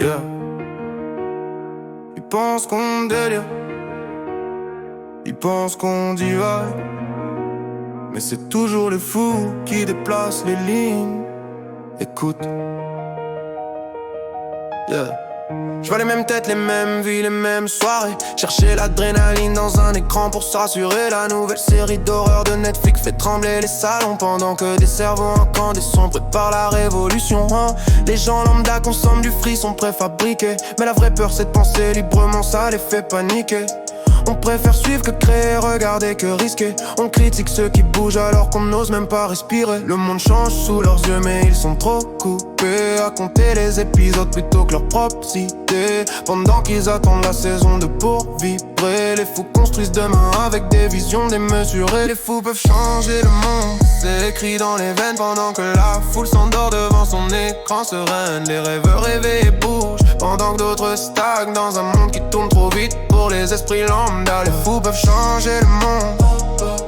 Yeah. Ils pensent qu'on délire, ils pensent qu'on divague, mais c'est toujours les fous qui déplacent les lignes. Écoute, yeah. Je vois les mêmes têtes, les mêmes vies, les mêmes soirées. Chercher l'adrénaline dans un écran pour s'assurer. La nouvelle série d'horreur de Netflix fait trembler les salons, pendant que des cerveaux incandescents préparent la révolution, hein. Les gens lambda consomment du frisson préfabriqué, mais la vraie peur c'est de penser librement, ça les fait paniquer. On préfère suivre que créer, regarder que risquer. On critique ceux qui bougent alors qu'on n'ose même pas respirer. Le monde change sous leurs yeux mais ils sont trop coupés à compter les épisodes plutôt que leurs propres idées. Pendant qu'ils attendent la saison 2 pour vibrer, les fous construisent demain avec des visions démesurées. Les fous peuvent changer le monde, c'est écrit dans les veines. Pendant que la foule s'endort devant son écran sereine, les rêveurs réveillés bougent pendant que d'autres stagnent dans un monde qui tourne trop vite pour les esprits lambda. Les fous peuvent changer le monde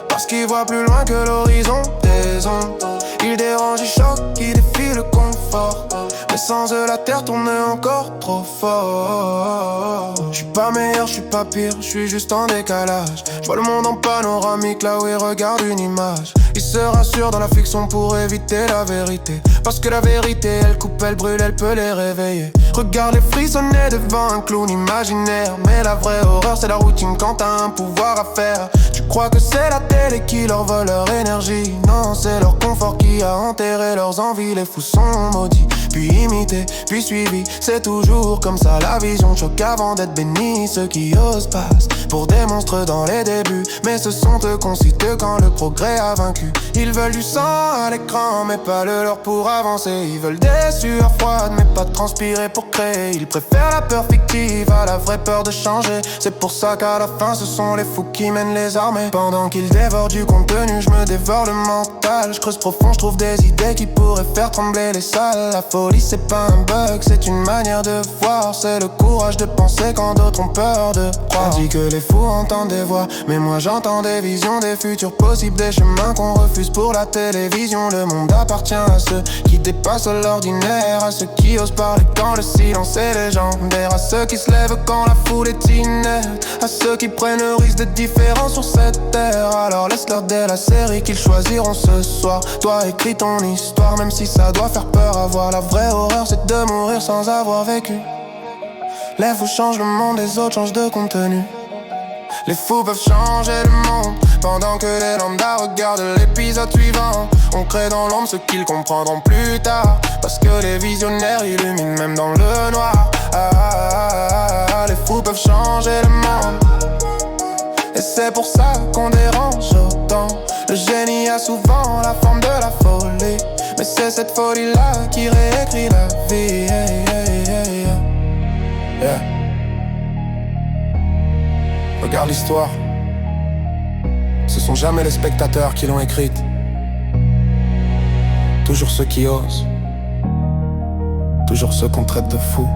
parce qu'ils voient plus loin que l'horizon des ondes. Ils dérangent, ils choquent, ils défient le confort, mais sans eux la terre tournait encore trop fort. Je suis pas meilleur, je suis pas pire, je suis juste en décalage. Je vois le monde en panoramique là où ils regardent une image. Ils se rassurent dans la fiction pour éviter la vérité, parce que la vérité elle coupe, elle brûle, elle peut les réveiller. Regarde les frissonner devant un clown imaginaire, mais la vraie horreur c'est la routine quand t'as un pouvoir à faire. Tu crois que c'est la télé qui leur vole leur énergie? Non, c'est leur confort qui a enterré leurs envies. Les fous sont maudits, puis imités, puis suivis. C'est toujours comme ça, la vision choque avant d'être bénie. Ceux qui osent passent pour des monstres dans les débuts, mais ce sont eux qu'on cite quand le progrès a vaincu. Ils veulent du sang à l'écran, mais pas le leur pour avancer. Ils veulent des sueurs froides, mais pas de transpirer pour créer. Ils préfèrent la peur fictive à la vraie peur de changer. C'est pour ça qu'à la fin ce sont les fous qui mènent les armées. Pendant qu'ils dévorent du contenu, je me dévore le mental. Je creuse profond, je trouve des idées qui pourraient faire trembler les salles. La folie c'est pas un bug, c'est une manière de voir. C'est le courage de penser quand d'autres ont peur de croire. On dit que les fous entendent des voix, mais moi j'entends des visions, des futurs possibles, des chemins qu'on refuse pour la télévision. Le monde appartient à ceux qui dépassent l'ordinaire, à ceux qui osent parler quand le silence est légendaire, à ceux qui se lèvent quand la foule est inerte, à ceux qui prennent le risque d'être différents sur cette terre. Alors laisse-leur dès la série qu'ils choisiront ce soir. Toi écris ton histoire, même si ça doit faire peur à voir. La vraie horreur c'est de mourir sans avoir vécu. Les fous changent le monde, les autres changent de contenu. Les fous peuvent changer le monde pendant que les lambda regardent l'épisode suivant. On crée dans l'ombre ce qu'ils comprendront plus tard, parce que les visionnaires illuminent même dans le noir. Les fous peuvent changer le monde, et c'est pour ça qu'on dérange autant. Le génie a souvent la forme de la folie, mais c'est cette folie-là qui réécrit la vie. Yeah. Regarde l'histoire, ce sont jamais les spectateurs qui l'ont écrite. Toujours ceux qui osent, toujours ceux qu'on traite de fous.